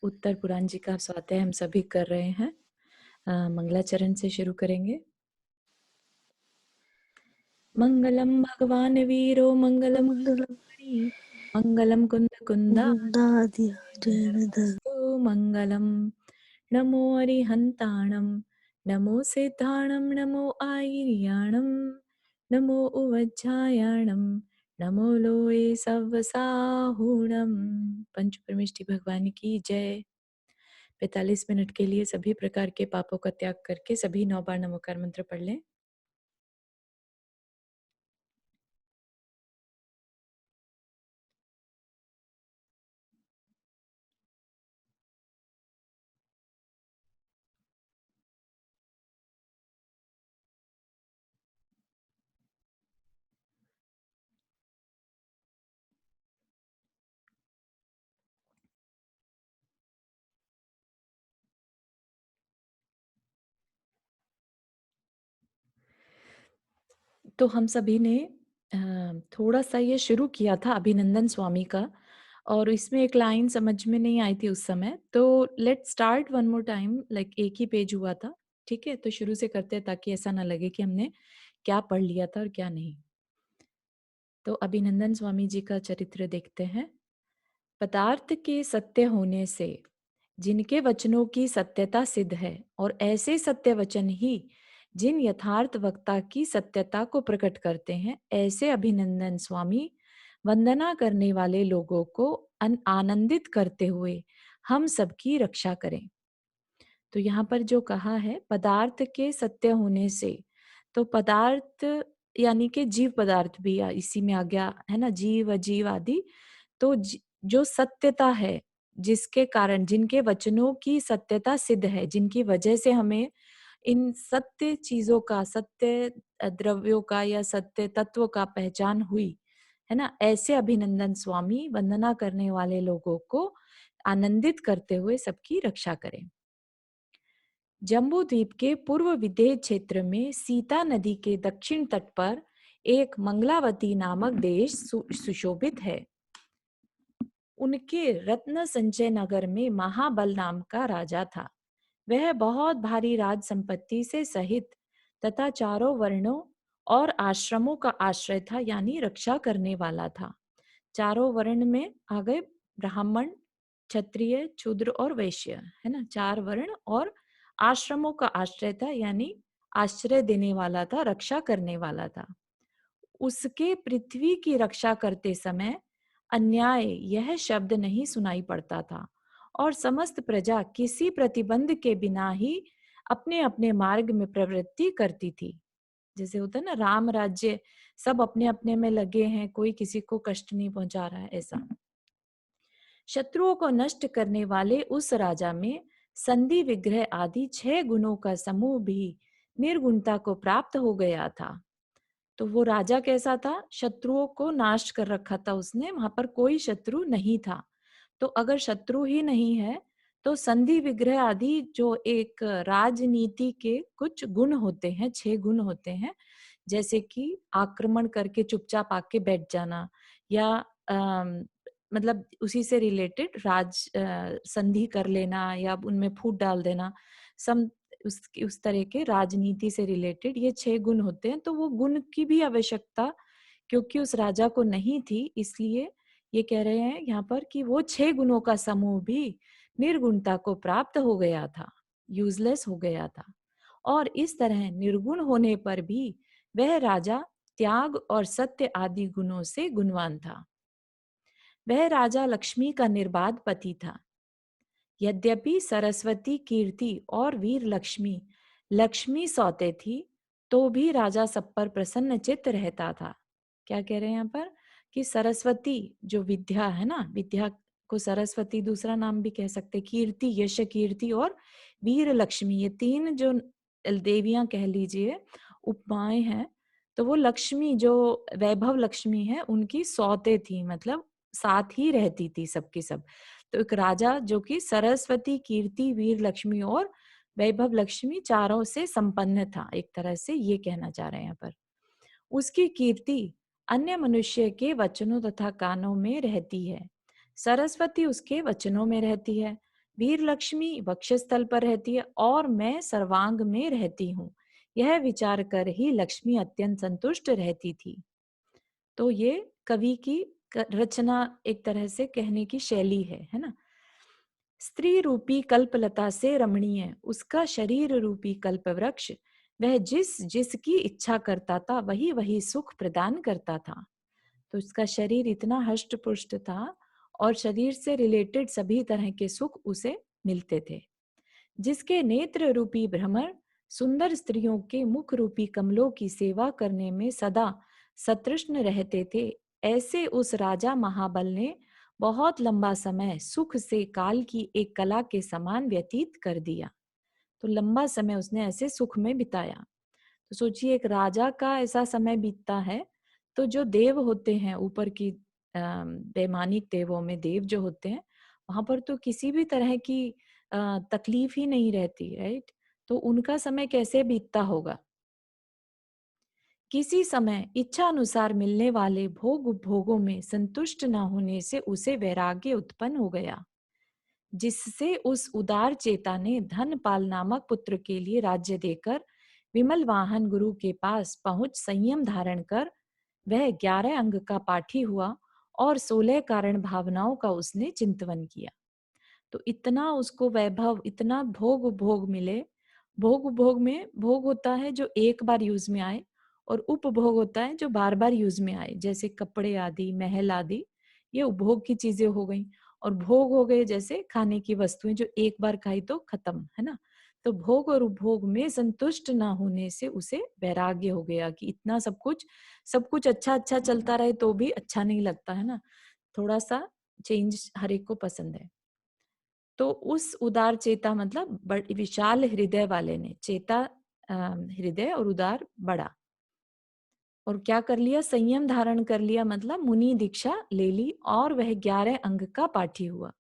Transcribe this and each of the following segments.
उत्तर पुराण जी का स्वाध्याय हम सभी कर रहे हैं। मंगलाचरण से शुरू करेंगे। मंगलम भगवान वीरो मंगलम कल्याणी मंगलम कुंद कुंदा मंगलम। नमो अरिहंताणम नमो सिद्धाणम नमो आयर्याणम नमो उवज्जायाणम नमो लोए सवसाहुणम। पंच परमेष्टि भगवान की जय। 45 मिनट के लिए सभी प्रकार के पापों का त्याग करके सभी 9 बार नमोकार मंत्र पढ़ लें। तो हम सभी ने थोड़ा सा ये शुरू किया था अभिनंदन स्वामी का, और इसमें एक लाइन समझ में नहीं आई थी उस समय, तो let's start one more time. Like एक ही पेज हुआ था, ठीक है? तो शुरू से करते हैं ताकि ऐसा ना लगे कि हमने क्या पढ़ लिया था और क्या नहीं। तो अभिनंदन स्वामी जी का चरित्र देखते हैं। पदार्थ के सत्य होने से जिनके वचनों की सत्यता सिद्ध है, और ऐसे सत्य वचन ही जिन यथार्थ वक्ता की सत्यता को प्रकट करते हैं, ऐसे अभिनंदन स्वामी वंदना करने वाले लोगों को आनंदित करते हुए हम सबकी रक्षा करें। तो यहाँ पर जो कहा है पदार्थ के सत्य होने से, तो पदार्थ यानी कि जीव पदार्थ भी इसी में आ गया है ना, जीव अजीव आदि। तो जो सत्यता है, जिसके कारण जिनके वचनों की सत्यता सिद्ध है, जिनकी वजह से हमें इन सत्य चीजों का, सत्य द्रव्यों का या सत्य तत्व का पहचान हुई, है ना, ऐसे अभिनंदन स्वामी वंदना करने वाले लोगों को आनंदित करते हुए सबकी रक्षा करें। जम्बू द्वीप के पूर्व विदेह क्षेत्र में सीता नदी के दक्षिण तट पर एक मंगलावती नामक देश सुशोभित है। उनके रत्न संचय नगर में महाबल नाम का राजा था। वह बहुत भारी राज संपत्ति से सहित तथा चारों वर्णों और आश्रमों का आश्रय था, यानी रक्षा करने वाला था। चारों वर्ण में आ गए ब्राह्मण, क्षत्रिय, शूद्र और वैश्य, है ना, 4 वर्ण, और आश्रमों का आश्रय था, यानी आश्रय देने वाला था, रक्षा करने वाला था। उसके पृथ्वी की रक्षा करते समय अन्याय यह शब्द नहीं सुनाई पड़ता था, और समस्त प्रजा किसी प्रतिबंध के बिना ही अपने अपने मार्ग में प्रवृत्ति करती थी। जैसे होता है ना, राम राज्य, सब अपने अपने में लगे हैं, कोई किसी को कष्ट नहीं पहुंचा रहा है, ऐसा। शत्रुओं को नष्ट करने वाले उस राजा में संधि विग्रह आदि 6 गुणों का समूह भी निर्गुणता को प्राप्त हो गया था। तो वो राजा कैसा था? शत्रुओं को नाश कर रखा था उसने, वहां पर कोई शत्रु नहीं था। तो अगर शत्रु ही नहीं है, तो संधि विग्रह आदि जो एक राजनीति के कुछ गुण होते हैं, 6 गुण होते हैं, जैसे कि आक्रमण करके चुपचाप आके बैठ जाना, या मतलब उसी से रिलेटेड संधि कर लेना या उनमें फूट डाल देना, सम उस तरह के राजनीति से रिलेटेड ये 6 गुण होते हैं। तो वो गुण की भी आवश्यकता क्योंकि उस राजा को नहीं थी, इसलिए ये कह रहे हैं यहाँ पर कि वो 6 गुणों का समूह भी निर्गुणता को प्राप्त हो गया था, यूजलेस हो गया था। और इस तरह निर्गुण होने पर भी वह राजा त्याग और सत्य आदि गुणों से गुणवान था। वह राजा लक्ष्मी का निर्बाध पति था। यद्यपि सरस्वती, कीर्ति और वीर लक्ष्मी लक्ष्मी सौते थी, तो भी राजा सब पर प्रसन्न चित्त रहता था। क्या कह रहे हैं यहाँ पर कि सरस्वती जो विद्या है ना, विद्या को सरस्वती दूसरा नाम भी कह सकते, कीर्ति, यश कीर्ति, और वीर लक्ष्मी, ये 3 जो देवियां कह लीजिए, उपमाएं हैं। तो वो लक्ष्मी जो वैभव लक्ष्मी है, उनकी सौते थी, मतलब साथ ही रहती थी सबकी सब। तो एक राजा जो कि सरस्वती, कीर्ति, वीर लक्ष्मी और वैभव लक्ष्मी चारों से संपन्न था, एक तरह से ये कहना चाह रहे हैं यहाँ पर। उसकी कीर्ति अन्य मनुष्य के वचनों तथा कानों में रहती है। सरस्वती उसके वचनों में रहती है, वीर लक्ष्मी वक्षस्थल पर रहती है और मैं सर्वांग में रहती हूँ। यह विचार कर ही लक्ष्मी अत्यंत संतुष्ट रहती थी। तो ये कवि की रचना एक तरह से कहने की शैली है ना। स्त्री रूपी कल्पलता से रमणीय उसका शरीर रूपी कल्प वृक्ष, वह जिस जिसकी इच्छा करता था वही वही सुख प्रदान करता था। तो उसका शरीर इतना हष्ट पुष्ट था और शरीर से रिलेटेड सभी तरह के सुख उसे मिलते थे। जिसके नेत्र रूपी भ्रमर सुंदर स्त्रियों के मुख रूपी कमलों की सेवा करने में सदा सतृष्ण रहते थे, ऐसे उस राजा महाबल ने बहुत लंबा समय सुख से काल की एक कला के समान व्यतीत कर दिया। तो लंबा समय उसने ऐसे सुख में बिताया। तो सोचिए एक राजा का ऐसा समय बीतता है, तो जो देव होते हैं ऊपर की वैमानिक देवों में देव जो होते हैं, वहां पर तो किसी भी तरह की तकलीफ ही नहीं रहती, राइट। तो उनका समय कैसे बीतता होगा। किसी समय इच्छा अनुसार मिलने वाले भोग उपभोगों में संतुष्ट न होने से उसे वैराग्य उत्पन्न हो गया, जिससे उस उदार चेता ने धनपाल नामक पुत्र के लिए राज्य देकर विमल वाहन गुरु के पास पहुंच संयम धारण कर वह 11 अंग का पाठी हुआ और 16 कारण भावनाओं का उसने चिंतवन किया। तो इतना उसको वैभव, इतना भोग उपभोग मिले। भोग उपभोग में भोग होता है जो एक बार यूज में आए और उपभोग होता है जो बार बार यूज में आए, जैसे कपड़े आदि, महल आदि, ये उपभोग की चीजें हो गई। और भोग हो गए जैसे खाने की वस्तुएं जो एक बार खाई तो खत्म, है ना। तो भोग और उपभोग में संतुष्ट ना होने से उसे वैराग्य हो गया कि इतना सब कुछ अच्छा अच्छा चलता रहे तो भी अच्छा नहीं लगता, है ना। थोड़ा सा चेंज हर एक को पसंद है। तो उस उदार चेता मतलब विशाल हृदय वाले ने, चेता हृदय और उदार बड़ा, और क्या कर लिया, संयम धारण कर लिया, मतलब मुनि दीक्षा ले ली और वह 11 अंग का पाठी हुआ।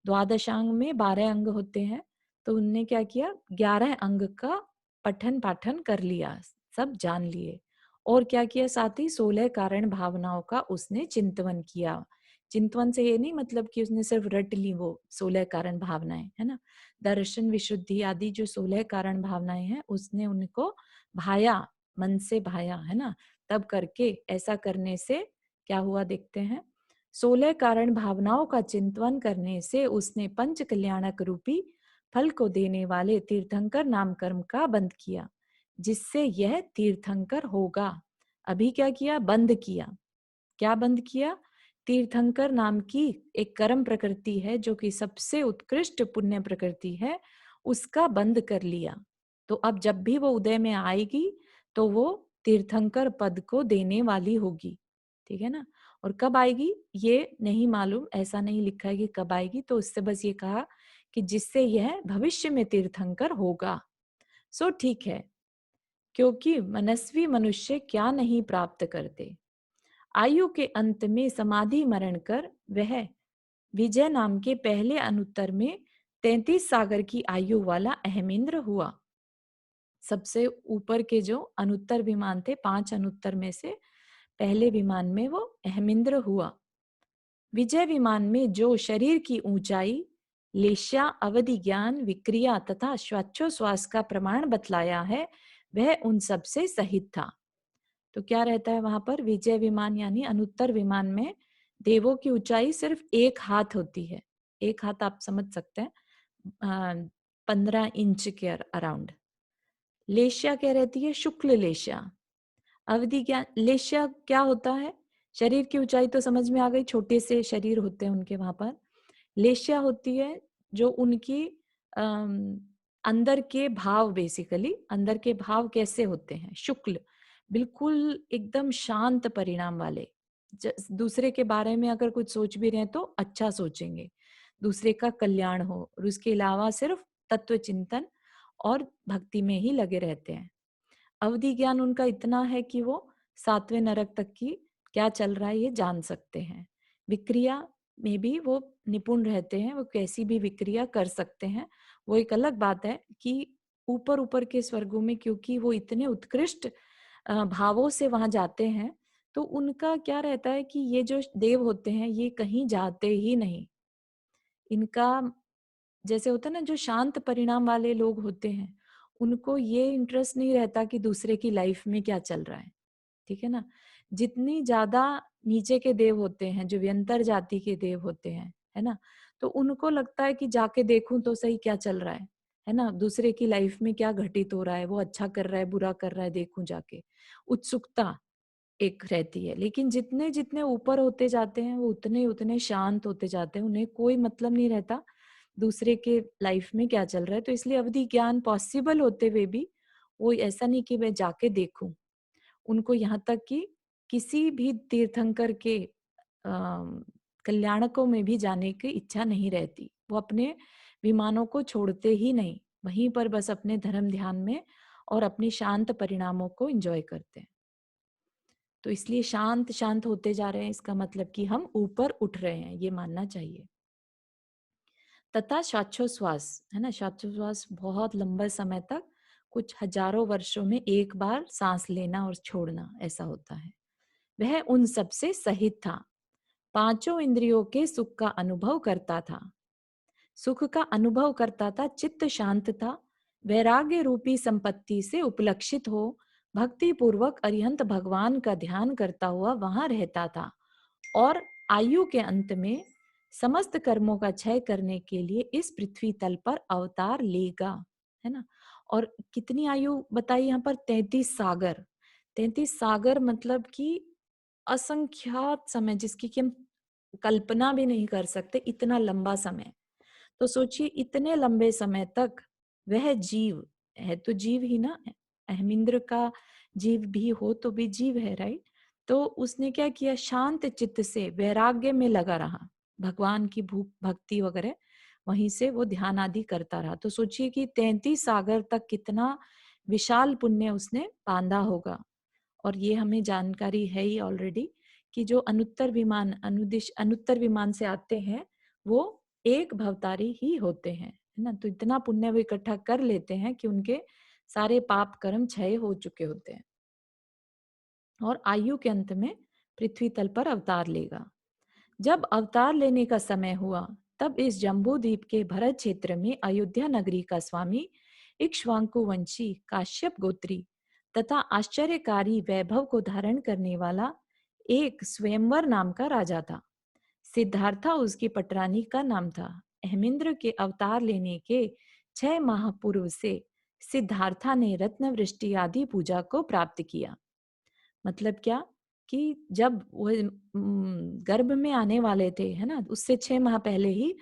द्वादशांग में 12 अंग होते हैं, तो उनने क्या किया, 11 अंग का पठन पाठन कर लिया, सब जान लिए। और क्या किया, साथ ही 16 कारण भावनाओं का उसने चिंतवन किया। चिंतवन से ये नहीं मतलब कि उसने सिर्फ रट ली वो 16 कारण भावनाएं, है ना। दर्शन विशुद्धि आदि जो 16 कारण भावनाएं हैं उसने उनको भाया, मन से भाया, है ना। तब करके ऐसा करने से क्या हुआ देखते हैं। 16 कारण भावनाओं का चिंतन करने से उसने पंच कल्याणक रूपी फल को देने वाले तीर्थंकर नाम कर्म का बंद किया, जिससे यह तीर्थंकर होगा। अभी क्या किया, बंद किया। क्या बंद किया, तीर्थंकर नाम की एक कर्म प्रकृति है जो कि सबसे उत्कृष्ट पुण्य प्रकृति है, उसका बंद कर लिया। तो अब जब भी वो उदय में आएगी तो वो तीर्थंकर पद को देने वाली होगी, ठीक है ना। और कब आएगी ये नहीं मालूम, ऐसा नहीं लिखा है कि कब आएगी, तो उससे बस ये कहा कि जिससे यह भविष्य में तीर्थंकर होगा। सो ठीक है, क्योंकि मनस्वी मनुष्य क्या नहीं प्राप्त करते। आयु के अंत में समाधि मरण कर वह विजय नाम के पहले अनुत्तर में 33 सागर की आयु वाला अहमेंद्र हुआ। सबसे ऊपर के जो अनुत्तर विमान थे, 5 अनुत्तर में से पहले विमान में वो अहमेंद्र हुआ। विजय विमान में जो शरीर की ऊंचाई, लेश्या, अवधि ज्ञान, विक्रिया तथा श्वासोच्छ्वास का प्रमाण बतलाया है, वह उन सब से सहित था। तो क्या रहता है वहां पर, विजय विमान यानी अनुत्तर विमान में देवों की ऊंचाई सिर्फ 1 हाथ होती है। 1 हाथ आप समझ सकते हैं, 15 इंच के अराउंड। लेश्या क्या रहती है, शुक्ल लेश्या। अवधि क्या, लेश्या क्या होता है, शरीर की ऊंचाई तो समझ में आ गई, छोटे से शरीर होते हैं उनके वहां पर। लेश्या होती है जो उनकी अम, अंदर के भाव, बेसिकली अंदर के भाव कैसे होते हैं, शुक्ल, बिल्कुल एकदम शांत परिणाम वाले। दूसरे के बारे में अगर कुछ सोच भी रहे हैं तो अच्छा सोचेंगे, दूसरे का कल्याण हो, और उसके अलावा सिर्फ तत्व चिंतन और भक्ति में ही लगे रहते हैं। अवधि ज्ञान उनका इतना है कि वो 7वें नरक तक की क्या चल रहा है ये जान सकते हैं। विक्रिया में भी वो निपुण रहते हैं, वो कैसी भी विक्रिया कर सकते हैं। वो एक अलग बात है कि ऊपर ऊपर के स्वर्गों में क्योंकि वो इतने उत्कृष्ट भावों से वहां जाते हैं, तो उनका क्या रहता है कि ये जो देव होते हैं ये कहीं जाते ही नहीं। इनका जैसे होता है ना, जो शांत परिणाम वाले लोग होते हैं, उनको ये इंटरेस्ट नहीं रहता कि दूसरे की लाइफ में क्या चल रहा है, ठीक है ना? जितनी ज़्यादा नीचे के देव होते हैं, जो व्यंतर जाति के देव होते हैं, है ना? तो उनको लगता है कि जाके देखूँ तो सही क्या चल रहा है ना? दूसरे की लाइफ में क्या घटित हो रहा है, वो अच्छा कर रहा है, बुरा कर रहा है, देखूँ जाके। उत्सुकता एक रहती है, लेकिन जितने-जितने ऊपर होते जाते हैं, वो उतने-उतने शांत होते जाते हैं। उन्हें कोई मतलब नहीं रहता दूसरे के लाइफ में क्या चल रहा है। तो इसलिए अवधि ज्ञान पॉसिबल होते हुए भी वो ऐसा नहीं कि मैं जाके देखूँ। उनको यहाँ तक कि किसी भी तीर्थंकर के कल्याणकों में भी जाने की इच्छा नहीं रहती। वो अपने विमानों को छोड़ते ही नहीं। वहीं पर बस अपने धर्म ध्यान में और अपनी शांत परिणामों को एन्जॉय करते हैं। तो इसलिए शांत-शांत होते जा रहे हैं, इसका मतलब कि हम ऊपर उठ रहे हैं, ये मानना चाहिए। तथा श्वासोच्छ्वास, है ना? श्वासोच्छ्वास बहुत लंबे समय तक, कुछ हजारों वर्षों में एक बार साँस लेना और छोड़ना, ऐसा होता है। वह उन सब से सहित था। पाँचों इंद्रियों के सुख का अनुभव करता था। सुख का अनुभव करता था, चित्त शांत था, वैराग्य रूपी संपत्ति से उपलक्षित हो, भक्ति पूर्वक अरिहंत भगवान का ध्यान करता हुआ वहां रहता था और आयु के अंत में समस्त कर्मों का क्षय करने के लिए इस पृथ्वी तल पर अवतार लेगा, है ना? और कितनी आयु बताई यहाँ पर? 33 सागर। 33 सागर मतलब कि असंख्यात समय, जिसकी कि हम कल्पना भी नहीं कर सकते, इतना लंबा समय। तो सोचिए इतने लंबे समय तक वह जीव है, तो जीव ही ना, अहमिंद्र का जीव भी हो तो भी जीव है, राइट? तो उसने क्या किया? शांत चित्त से वैराग्य में लगा रहा, भगवान की भूख भक्ति वगैरह, वहीं से वो ध्यान आदि करता रहा। तो सोचिए कि 33 सागर तक कितना विशाल पुण्य उसने बांधा होगा। और ये हमें जानकारी है ही ऑलरेडी कि जो अनुत्तर विमान अनुदिश अनुत्तर विमान से आते हैं, वो एक भवतारी ही होते हैं, है ना? तो इतना पुण्य वो इकट्ठा कर लेते हैं कि उनके सारे पाप कर्म क्षय हो चुके होते हैं और आयु के अंत में पृथ्वी तल पर अवतार लेगा। जब अवतार लेने का समय हुआ, तब इस जम्बू द्वीप के भरत क्षेत्र में अयोध्या नगरी का स्वामी इक्ष्वाकु वंशी काश्यप गोत्री तथा आश्चर्यकारी वैभव को धारण करने वाला एक स्वयंवर नाम का राजा था। सिद्धार्था उसकी पटरानी का नाम था। अहमिंद्र के अवतार लेने के 6 माह पूर्व से सिद्धार्था ने रत्न वृष्टि आदि पूजा को प्राप्त किया। मतलब क्या? कि जब वो गर्भ में आने वाले थे, है ना? उससे 6 माह पहले ही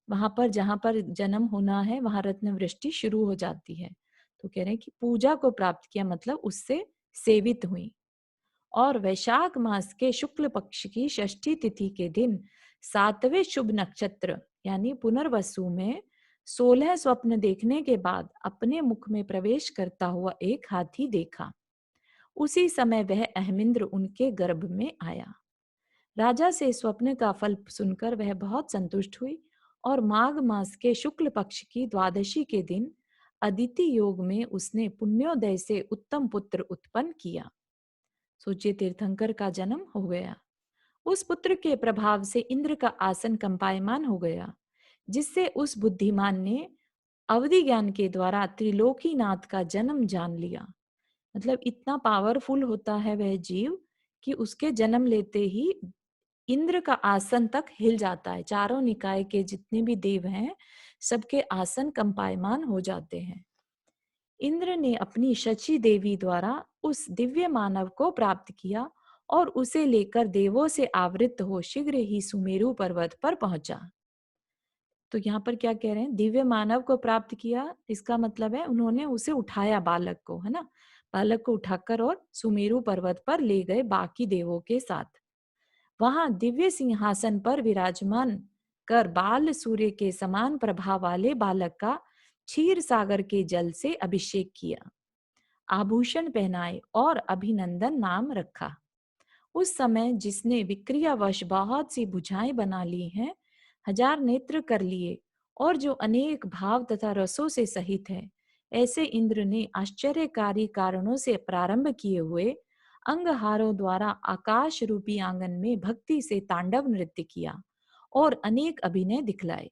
वहां पर, जहां पर जन्म होना है, वहां रत्न वृष्टि शुरू हो जाती है। तो कह रहे हैं कि पूजा को प्राप्त किया, मतलब उससे सेवित हुई। और वैशाख मास के शुक्ल पक्ष की षष्ठी तिथि के दिन 7वें शुभ नक्षत्र यानी पुनर्वसु में 16 स्वप्न देखने के बाद अपने मुख में प्रवेश करता हुआ एक हाथी देखा। उसी समय वह अहमिंद्र उनके गर्भ में आया। राजा से स्वप्न का फल सुनकर वह बहुत संतुष्ट हुई और माघ मास के शुक्ल पक्ष की द्वादशी के दिन अदिति योग में उसने पुण्योदय से उत्तम पुत्र उत्पन्न किया। सोचिए, तीर्थंकर का जन्म हो गया। उस पुत्र के प्रभाव से इंद्र का आसन कंपायमान हो गया, जिससे उस बुद्धिमान ने अवधि ज्ञान के द्वारा त्रिलोकीनाथ का जन्म जान लिया। मतलब इतना पावरफुल होता है वह जीव कि उसके जन्म लेते ही इंद्र का आसन तक हिल जाता है। चारों निकाय के जितने भी देव हैं, सबके आसन कंपायमान हो जाते हैं। इंद्र ने अपनी शची देवी द्वारा उस दिव्य मानव को प्राप्त किया और उसे लेकर देवों से आवृत हो शीघ्र ही सुमेरु पर्वत पर पहुंचा। तो यहाँ पर क्या कह रहे हैं? दिव्य मानव को प्राप्त किया, इसका मतलब है उन्होंने उसे उठाया, बालक को, है ना? बालक को उठाकर और सुमेरु पर्वत पर ले गए बाकी देवों के साथ। वहां दिव्य सिंहासन पर विराजमान कर बाल सूर्य के समान प्रभा वाले बालक का क्षीर सागर के जल से अभिषेक किया, आभूषण पहनाए और अभिनंदन नाम रखा। उस समय जिसने विक्रियावश बहुत सी भुजाएं बना ली हैं, 1000 नेत्र कर लिए और जो अनेक भाव तथा रसों से सहित है, ऐसे इंद्र ने आश्चर्यकारी कारणों से प्रारंभ किए हुए अंगहारों द्वारा आकाश रूपी आंगन में भक्ति से तांडव नृत्य किया और अनेक अभिनय दिखलाए।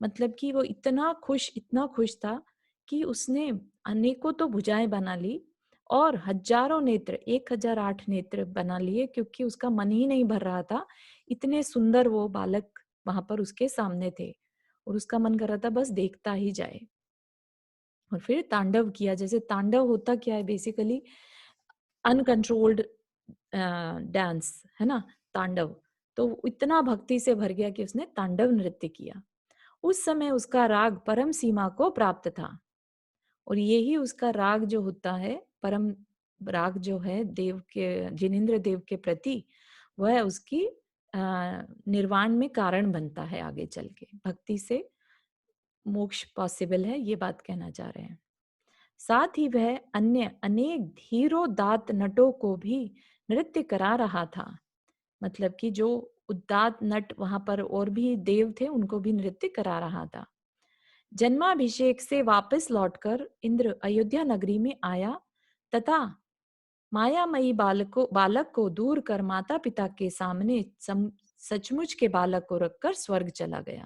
मतलब कि वो इतना खुश था कि उसने अनेकों तो भुजाएँ बना ली और हज़ारों नेत्र, 1008 नेत्र बना लिए, क्योंकि उसका मन ही नहीं भर रहा था। इतने सुंदर वो बालक वहाँ पर उसके सामने थे और उसका मन कर रहा था बस देखता ही जाए। और फिर तांडव किया। जैसे तांडव होता क्या है बेसिकली, अनकंट्रोल्ड डांस, है ना? तांडव। तो इतना भक्ति से भर गया कि उसने तांडव नृत्य किया। उस समय उसका राग परम सीमा को प्राप्त था और यही उसका राग जो होता है, परम राग जो है देव के, जिनेंद्र देव के प्रति, वह उसकी निर्वाण में कारण बनता है आगे चल के। भक्ति से मोक्ष पॉसिबल है, ये बात कहना चाह रहे हैं। साथ ही वह अन्य अनेक धीरोदात्त नटों को भी नृत्य करा रहा था। मतलब कि जो उदात्त नट वहां पर और भी देव थे, उनको भी नृत्य करा रहा था। जन्माभिषेक से वापस लौटकर इंद्र अयोध्या नगरी में आया तथा मायामयी बालक को दूर कर माता पिता के सामने सचमुच के बालक को रखकर स्वर्ग चला गया।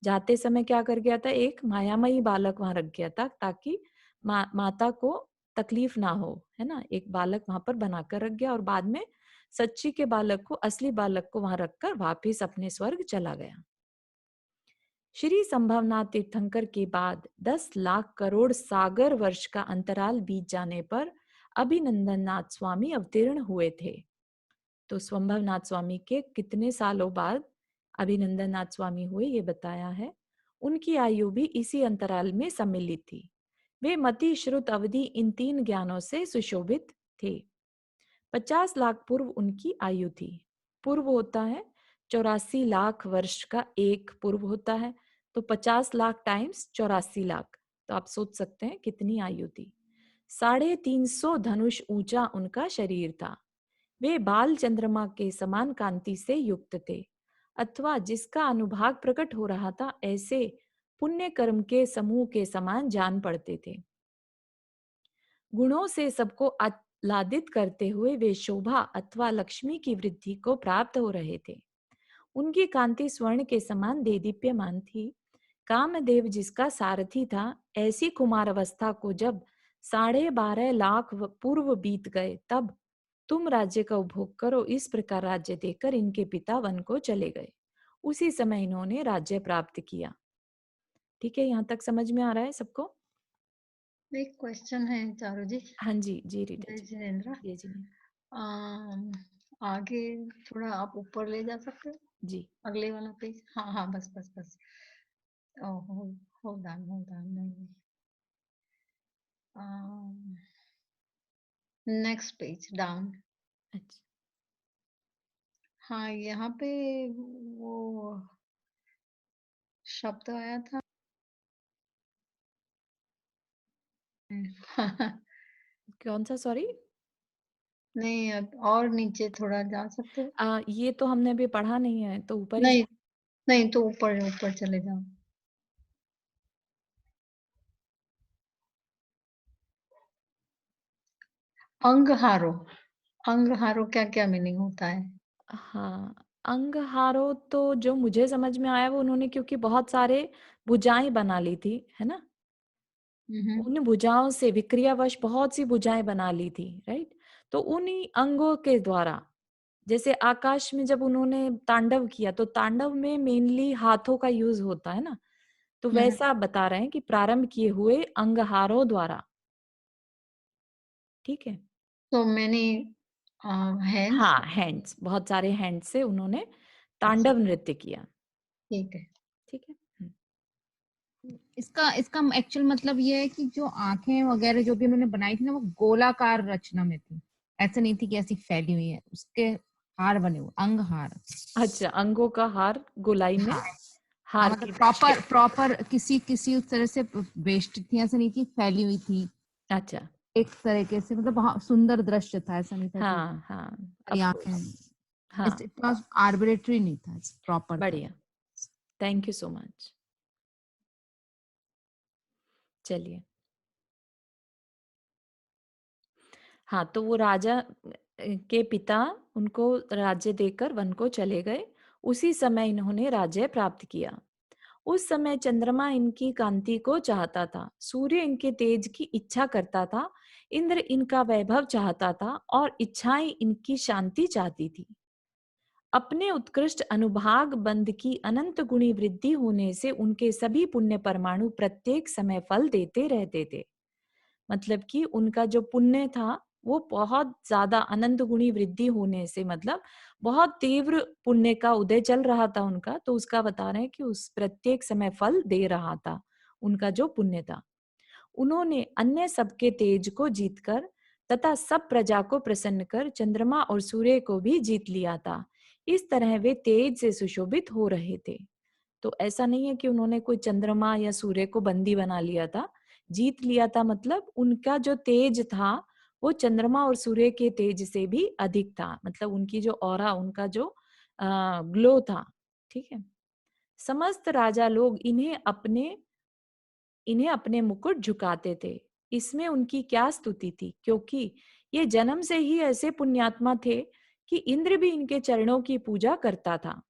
जाते समय क्या कर गया था, एक मायामयी बालक वहां रख गया था ताकि माता को तकलीफ ना हो, है ना? एक बालक वहां पर बनाकर रख गया और बाद में सच्ची के बालक को, असली बालक को वहां रखकर वापिस अपने स्वर्ग चला गया। श्री संभवनाथ तीर्थंकर के बाद 10 लाख करोड़ सागर वर्ष का अंतराल बीत जाने पर अभिनंदन नाथ स्वामी अवतीर्ण हुए थे। तो संभवनाथ स्वामी के कितने सालों बाद अभिनंदन नाथ स्वामी हुए, ये बताया है। उनकी आयु भी इसी अंतराल में सम्मिलित थी। वे मति श्रुत अवधि इन 3 ज्ञानों से सुशोभित थे। 50 लाख पूर्व उनकी आयु थी। पूर्व होता है 84 लाख वर्ष का एक पूर्व होता है, तो 50 लाख टाइम्स 84 लाख, तो आप सोच सकते हैं कितनी आयु थी। 350 धनुष ऊंचा उनका शरीर था। वे बाल चंद्रमा के समान कांति से युक्त थे, अथवा जिसका अनुभाग प्रकट हो रहा था ऐसे पुण्य कर्म के समूह के समान जान पड़ते थे। गुणों से सबको आह्लादित करते हुए वे शोभा अथवा लक्ष्मी की वृद्धि को प्राप्त हो रहे थे। उनकी कांति स्वर्ण के समान देदीप्यमान थी। कामदेव जिसका सारथी था, ऐसी कुमार अवस्था को जब 12.5 लाख पूर्व बीत गए, तब तुम राज्य का उपभोग करो, इस प्रकार राज्य देकर इनके पिता वन को चले गए। उसी समय इन्होंने राज्य प्राप्त किया। ठीक है, यहाँ तक समझ में आ रहा है सबको? एक क्वेश्चन है चारू जी। हाँ जी, जी रीटा जय जी। जिनेन्द्र। जी जी जी। आगे थोड़ा आप ऊपर ले जा सकते हो, जी। अगले वाला पेज। हाँ हाँ, बस बस बस। होल्ड ऑन नहीं। Next page down. अच्छा। हाँ, यहाँ पे वो शब्द आया था। कौन सा, सॉरी? नहीं, अब और नीचे थोड़ा जा सकते हो। ये तो हमने अभी पढ़ा नहीं है, तो ऊपर ही नहीं नहीं, तो ऊपर ऊपर चले जाओ। अंगहारो। अंगहारो क्या क्या मीनिंग होता है? हाँ, अंगहारो तो जो मुझे समझ में आया वो उन्होंने क्योंकि बहुत सारे भुजाएं बना ली थी, है ना? हम्म उन भुजाओं से विक्रियावश बहुत सी भुजाएं बना ली थी, राइट? तो उन्हीं अंगों के द्वारा, जैसे आकाश में जब उन्होंने तांडव किया तो तांडव में मेनली हाथों का यूज होता है ना, तो हम्म। वैसा आप बता रहे हैं कि प्रारंभ किए हुए अंगहारों द्वारा। ठीक है। तो मैंने हैंड्स। हाँ, हैंड्स, बहुत सारे हैंड से उन्होंने अच्छा, तांडव नृत्य किया। ठीक है। ठीक है। इसका इसका एक्चुअल मतलब ये है कि जो आंखें वगैरह जो भी उन्होंने बनाई थी ना, वो गोलाकार रचना में थी। ऐसे नहीं थी कि ऐसी फैली हुई है, उसके हार बने हुए, अंग हार। अच्छा, अंगों का हार गोलाई में, हाँ हाँ, हार मतलब की प्रॉपर शेप। प्रॉपर किसी किसी उस तरह से बेस्ड थी, ऐसे नहीं थी फैली हुई थी अच्छा। एक तरीके से। मतलब हाँ, सुंदर दृश्य था, ऐसा नहीं था कि हाँ हाँ, सारी ऑफ आंखें। कोर्स। हाँ, इतना आर्बिट्रेटरी नहीं था, प्रॉपर था। बढ़िया। Thank you so much. चलिए। हाँ, तो वो राजा के पिता उनको राज्य देकर वन को चले गए। उसी समय इन्होंने राज्य प्राप्त किया उस समय चंद्रमा इनकी कांति को चाहता था, सूर्य इनके तेज की इच्छा करता था, इंद्र इनका वैभव चाहता था और इच्छाएं इनकी शांति चाहती थी। अपने उत्कृष्ट अनुभाग बंध की अनंत गुणी वृद्धि होने से उनके सभी पुण्य परमाणु प्रत्येक समय फल देते रहते थे। मतलब कि उनका जो पुण्य था वो बहुत ज्यादा अनंत गुणी वृद्धि होने से, मतलब बहुत तीव्र पुण्य का उदय चल रहा था उनका, तो उसका बता रहे हैं कि उस प्रत्येक समय फल दे रहा था उनका जो पुण्य था। उन्होंने अन्य सबके तेज को जीतकर तथा सब प्रजा को प्रसन्न कर चंद्रमा और सूर्य को भी जीत लिया था। इस तरह वे तेज से सुशोभित हो रहे थे। तो ऐसा नहीं है कि उन्होंने कोई चंद्रमा या सूर्य को बंदी बना लिया था, जीत लिया था, मतलब उनका जो तेज था वो चंद्रमा और सूर्य के तेज से भी अधिक था, मतलब उनकी जो ऑरा, उनका जो ग्लो था। ठीक है। समस्त राजा लोग इन्हें अपने मुकुट झुकाते थे। इसमें उनकी क्या स्तुति थी, क्योंकि ये जन्म से ही ऐसे पुण्यात्मा थे कि इंद्र भी इनके चरणों की पूजा करता था,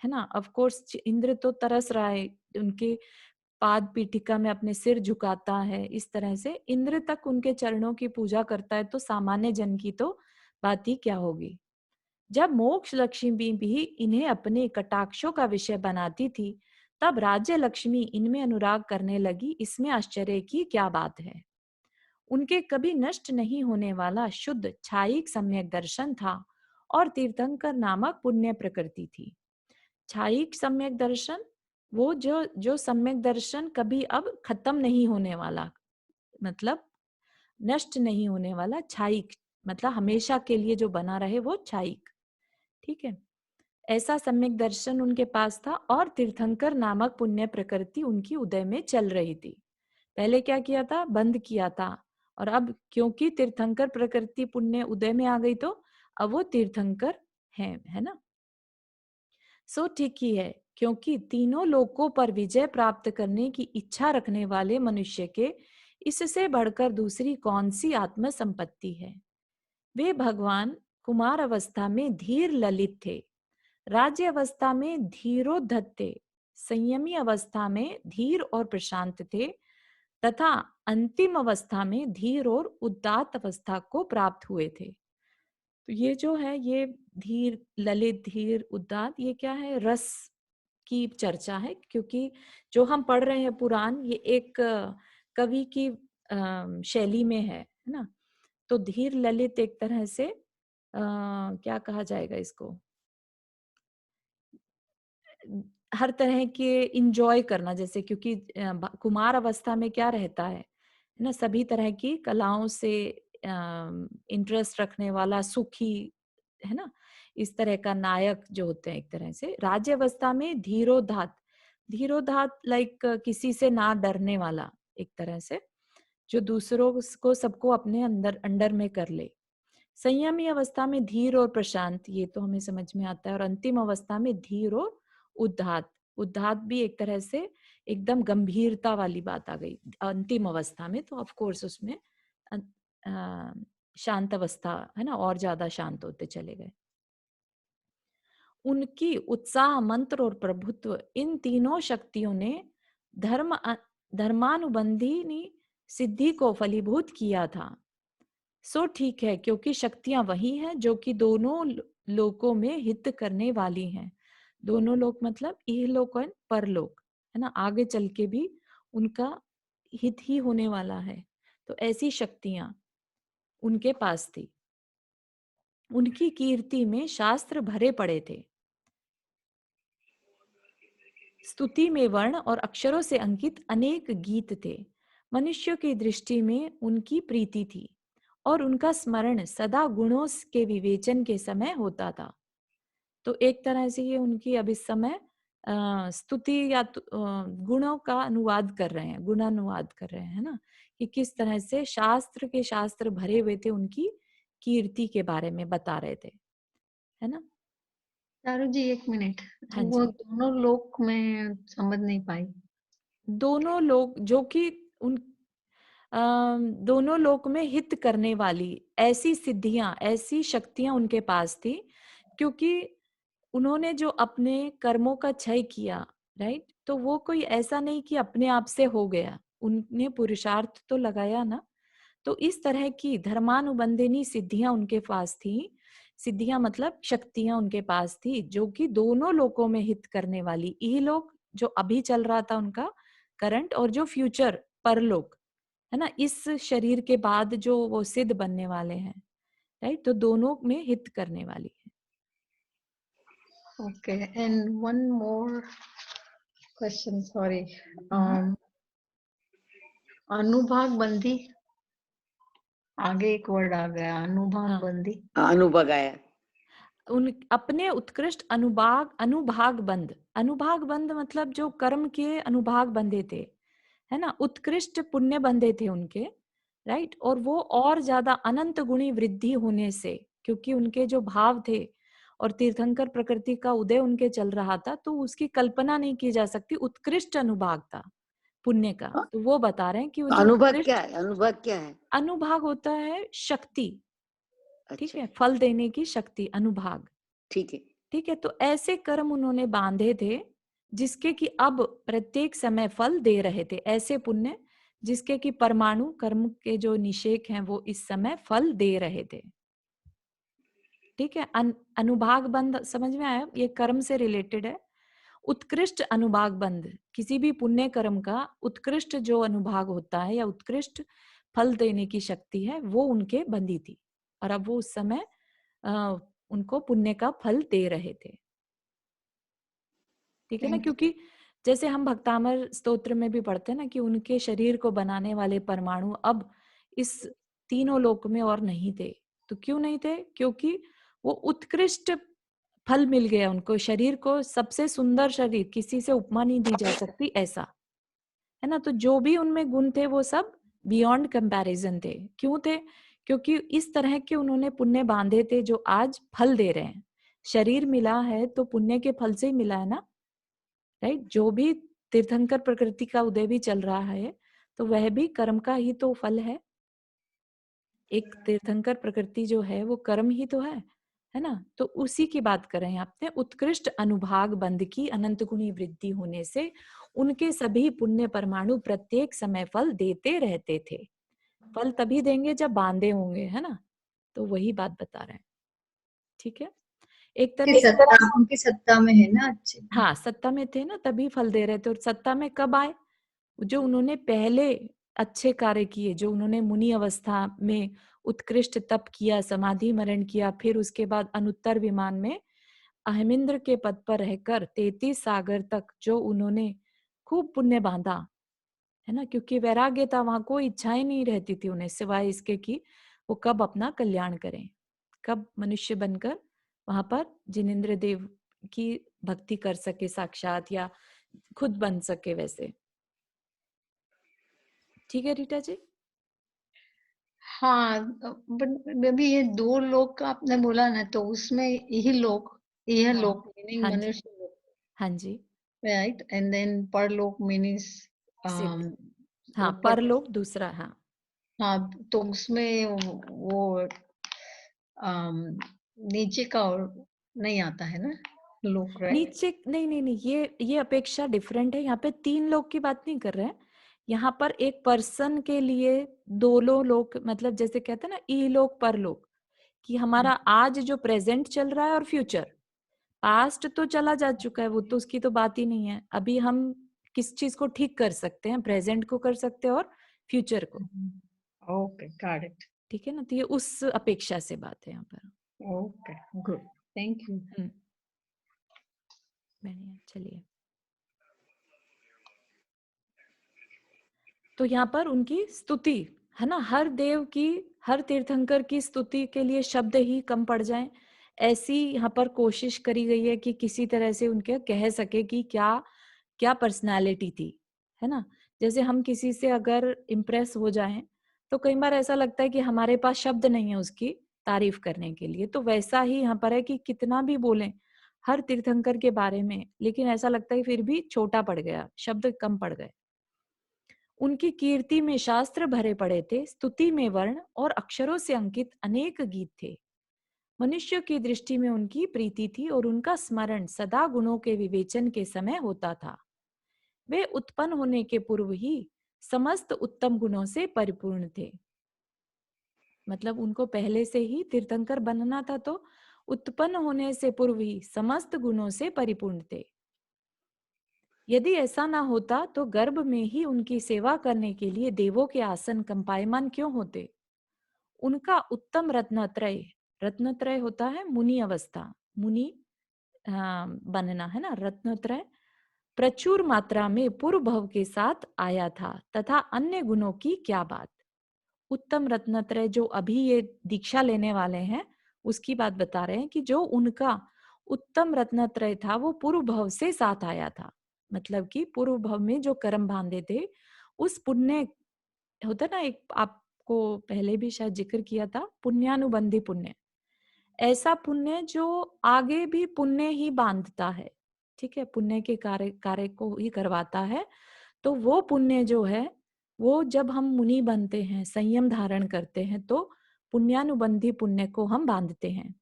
है ना। ऑफ कोर्स इंद्र तो तरस रहा है, उनके पाद पीठिका में अपने सिर झुकाता है, इस तरह से इंद्र तक उनके चरणों की पूजा करता है, तो सामान्य जन की तो बात ही क्या होगी। जब मोक्ष लक्ष्मी भी इन्हें अपने कटाक्षों का विषय बनाती थी, तब राज्य लक्ष्मी इनमें अनुराग करने लगी। इसमें आश्चर्य की क्या बात है। उनके कभी नष्ट नहीं होने वाला शुद्ध छायिक सम्यक दर्शन था और तीर्थंकर नामक पुण्य प्रकृति थी। छायिक सम्यक दर्शन, वो जो जो सम्यक दर्शन कभी अब खत्म नहीं होने वाला, मतलब नष्ट नहीं होने वाला। छायिक मतलब हमेशा के लिए जो बना रहे, वो छायिक। ठीक है। ऐसा सम्यक दर्शन उनके पास था और तीर्थंकर नामक पुण्य प्रकृति उनकी उदय में चल रही थी। पहले क्या किया था, बंद किया था, और अब क्योंकि तीर्थंकर प्रकृति पुण्य उदय में आ गई, तो अब वो तीर्थंकर है ना। सो ठीक ही है, क्योंकि तीनों लोकों पर विजय प्राप्त करने की इच्छा रखने वाले मनुष्य के इससे बढ़कर दूसरी कौन सी आत्म संपत्ति है। वे भगवान कुमार अवस्था में धीर ललित थे, राज्य अवस्था में धीरोद्धत थे, संयमी अवस्था में धीर और प्रशांत थे, तथा अंतिम अवस्था में धीर और उदात्त अवस्था को प्राप्त हुए थे। तो ये जो है, ये धीर, ललित, धीर, उदात्त, ये क्या है, रस की चर्चा है, क्योंकि जो हम पढ़ रहे हैं पुराण, ये एक कवि की शैली में है ना। तो धीर ललित एक तरह से क्या कहा जाएगा इसको, हर तरह के इंजॉय करना, जैसे क्योंकि कुमार अवस्था में क्या रहता है ना, सभी तरह की कलाओं से इंटरेस्ट रखने वाला, सुखी, है ना, इस तरह का नायक जो होते हैं एक तरह से। राज्य अवस्था में धीरोधात, धीरोधात लाइक किसी से ना डरने वाला एक तरह से, जो दूसरों को सबको अपने अंदर अंडर में कर ले। संयमी अवस्था में धीर और प्रशांत, ये तो हमें समझ में आता है। और अंतिम अवस्था में धीर और उदात, उदात भी एक तरह से एकदम गंभीरता वाली बात आ गई अंतिम अवस्था में, तो ऑफ कोर्स उसमें शांत अवस्था है ना, और ज्यादा शांत होते चले गए। उनकी उत्साह, मंत्र और प्रभुत्व, इन तीनों शक्तियों ने धर्मानुबंधी सिद्धि को फलीभूत किया था। सो ठीक है, क्योंकि शक्तियां वही हैं जो कि दोनों लोकों में हित करने वाली हैं। दोनों लोक मतलब इहलोक और परलोक, है ना, आगे चल के भी उनका हित ही होने वाला है। तो ऐसी शक्तियां उनके पास थी। उनकी कीर्ति में शास्त्र भरे पड़े थे। स्तुति में वर्ण और अक्षरों से अंकित अनेक गीत थे। मनुष्यों की दृष्टि में उनकी प्रीति थी और उनका स्मरण सदा गुणों के विवेचन के समय होता था। तो एक तरह से ये उनकी अब इस समय स्तुति या गुणों का अनुवाद कर रहे हैं, गुणानुवाद कर रहे हैं ना, कि किस तरह से शास्त्र भरे हुए थे, उनकी कीर्ति के बारे में बता रहे थे, है ना। चारू जी, एक मिनट। हाँ वो जी। दोनों लोक में समझ नहीं पाई। दोनों लोग जो कि उन दोनों लोक में हित करने वाली ऐसी सिद्धियां, ऐसी शक्तियां उनके पास थी, क्योंकि उन्होंने जो अपने कर्मों का क्षय किया, राइट? तो वो कोई ऐसा नहीं कि अपने आप से हो गया, उनने पुरुषार्थ तो लगाया ना। तो इस तरह की धर्मानुबंधिनी सिद्धियां उनके पास थी। सिद्धियां मतलब शक्तियां उनके पास थी, जो कि दोनों लोकों में हित करने वाली, इहलोक जो अभी चल रहा था उनका करंट, और जो फ्यूचर परलोक है ना, इस शरीर के बाद जो वो सिद्ध बनने वाले हैं, राइट? तो दोनों में हित करने वाली है। Okay, and one more question, sorry. अनुभाग बंदी, आगे एक वर्ड आ गया, अनुभाग हाँ, बंदी। अनुभव आया। उन अपने उत्कृष्ट अनुभाग बंद, अनुभाग बंद मतलब जो कर्म के अनुभाग बंधे थे, है ना, उत्कृष्ट पुण्य बंधे थे उनके, राइट? और वो और ज्यादा अनंत गुणी वृद्धि होने से, क्योंकि उनके जो भाव थे और तीर्थंकर प्रकृति का उदय उनके चल रहा था, तो उसकी कल्पना नहीं की जा सकती, उत्कृष्ट अनुभाग था पुण्य का। तो वो बता रहे हैं कि वो जो अनुभव क्या उत्कृष्ट है? अनुभव क्या है? अनुभाग होता है शक्ति, ठीक अच्छा, है, फल देने की शक्ति, अनुभाग। ठीक है। ठीक है, तो ऐसे कर्म उन्होंने बांधे थे जिसके कि अब प्रत्येक समय फल दे रहे थे, ऐसे पुण्य जिसके कि परमाणु कर्म के जो निषेक हैं वो इस समय फल दे रहे थे। ठीक है, अनुभाग बंध समझ में आया? ये कर्म से रिलेटेड है। उत्कृष्ट अनुभाग बंध, किसी भी पुण्य कर्म का उत्कृष्ट जो अनुभाग होता है या उत्कृष्ट फल देने की शक्ति है, वो उनके बंधी थी, और अब वो उस समय उनको पुण्य का फल दे रहे थे। ठीक है ना, Thank you. क्योंकि जैसे हम भक्तामर स्तोत्र में भी पढ़ते हैं ना कि उनके शरीर को बनाने वाले परमाणु अब इस तीनों लोक में और नहीं थे। तो क्यों नहीं थे? क्योंकि वो उत्कृष्ट फल मिल गया उनको, शरीर को सबसे सुंदर शरीर, किसी से उपमा नहीं दी जा सकती ऐसा, है ना। तो जो भी उनमें गुण थे वो सब बियॉन्ड कंपैरिजन थे। क्यों थे? क्योंकि इस तरह के उन्होंने पुण्य बांधे थे जो आज फल दे रहे हैं। शरीर मिला है तो पुण्य के फल से ही मिला है ना, राइट? जो भी तीर्थंकर प्रकृति का उदय भी चल रहा है तो वह भी कर्म का ही तो फल है। एक तीर्थंकर प्रकृति जो है वो कर्म ही तो है ना। तो उसी की बात कर रहे हैं आपने, उत्कृष्ट अनुभाग बंध की अनंत गुणी वृद्धि होने से उनके सभी पुण्य परमाणु प्रत्येक समय फल देते रहते थे। फल तभी देंगे जब बांधे होंगे, है ना। तो वही बात बता रहे हैं। ठीक है, एक तरह से उनकी सत्ता में है ना अच्छे। हाँ, सत्ता में थे ना तभी फल दे रहे थे। और सत्ता में कब आए? जो उन्होंने पहले अच्छे कार्य किए, जो उन्होंने मुनि अवस्था में उत्कृष्ट तप किया, समाधि मरण किया, फिर उसके बाद अनुत्तर विमान में अहमिंद्र के पद पर रहकर 33 सागर तक जो उन्होंने खूब पुण्य बांधा, है ना। क्योंकि वैराग्य था, वहां कोई इच्छाएं नहीं रहती थी उन्हें सिवाय इसके कि वो कब अपना कल्याण करें, कब मनुष्य बनकर वहां पर जिनेन्द्र देव की भक्ति कर सके साक्षात, या खुद बन सके वैसे। ठीक है रीटा जी। हाँ, बट अभी ये दो लोक का आपने बोला ना, तो उसमें यही लोक, यह हाँ, लोक मीनिंग हाँ जी, मनुष्य लोक, हाँ जी, राइट? एंड देन परलोक मीनिंग सिद्ध, हाँ, ऊपर। परलोक दूसरा, हाँ। हाँ, तो उसमें वो नीचे का और नहीं आता है ना लोक, राइट? नीचे नहीं नहीं नहीं, ये अपेक्षा डिफरेंट है। यहाँ पे 3 लोग की बात नहीं कर रहे हैं। यहाँ पर एक पर्सन के लिए दोनों लोग, मतलब जैसे कहते हैं ना इलोक परलोक, कि हमारा आज जो प्रेजेंट चल रहा है और फ्यूचर, पास्ट तो चला जा चुका है, वो तो उसकी तो बात ही नहीं है। अभी हम किस चीज को ठीक कर सकते हैं? प्रेजेंट को कर सकते हैं और फ्यूचर को। Okay, got it. ठीक है ना, तो ये उस अपेक्षा से बात है यहाँ पर। Okay, good, thank you. बढ़िया, चलिए। तो यहाँ पर उनकी स्तुति, है ना, हर देव की, हर तीर्थंकर की स्तुति के लिए शब्द ही कम पड़ जाएं, ऐसी यहाँ पर कोशिश करी गई है कि किसी तरह से उनके कह सके कि क्या क्या पर्सनालिटी थी, है ना। जैसे हम किसी से अगर इम्प्रेस हो जाएं तो कई बार ऐसा लगता है कि हमारे पास शब्द नहीं है उसकी तारीफ करने के लिए। तो वैसा ही यहाँ पर है कि कितना भी बोलें हर तीर्थंकर के बारे में, लेकिन ऐसा लगता है फिर भी छोटा पड़ गया, शब्द कम पड़ गए। उनकी कीर्ति में शास्त्र भरे पड़े थे, स्तुति में वर्ण और अक्षरों से अंकित अनेक गीत थे। मनुष्य की दृष्टि में उनकी प्रीति थी और उनका स्मरण सदा गुणों के विवेचन के समय होता था। वे उत्पन्न होने के पूर्व ही समस्त उत्तम गुणों से परिपूर्ण थे। मतलब उनको पहले से ही तीर्थंकर बनना था, तो उत्पन्न होने से पूर्व ही समस्त गुणों से परिपूर्ण थे। यदि ऐसा ना होता तो गर्भ में ही उनकी सेवा करने के लिए देवों के आसन कंपायमान क्यों होते। उनका उत्तम रत्नत्रय, रत्नत्रय होता है मुनि अवस्था, मुनि बनना है ना, रत्नत्रय प्रचुर मात्रा में पूर्व भव के साथ आया था, तथा अन्य गुणों की क्या बात। उत्तम रत्नत्रय जो अभी ये दीक्षा लेने वाले हैं उसकी बात बता रहे हैं कि जो उनका उत्तम रत्नत्रय था वो पूर्व भव से साथ आया था। मतलब कि पूर्व भव में जो कर्म बांधे थे उस पुण्य, होता ना एक, आपको पहले भी शायद जिक्र किया था, पुण्यानुबंधी पुण्य, ऐसा पुण्य जो आगे भी पुण्य ही बांधता है। ठीक है, पुण्य के कार्य कार्य को ही करवाता है। तो वो पुण्य जो है वो जब हम मुनि बनते हैं, संयम धारण करते हैं, तो पुण्यानुबंधी पुण्य को हम बांधते हैं।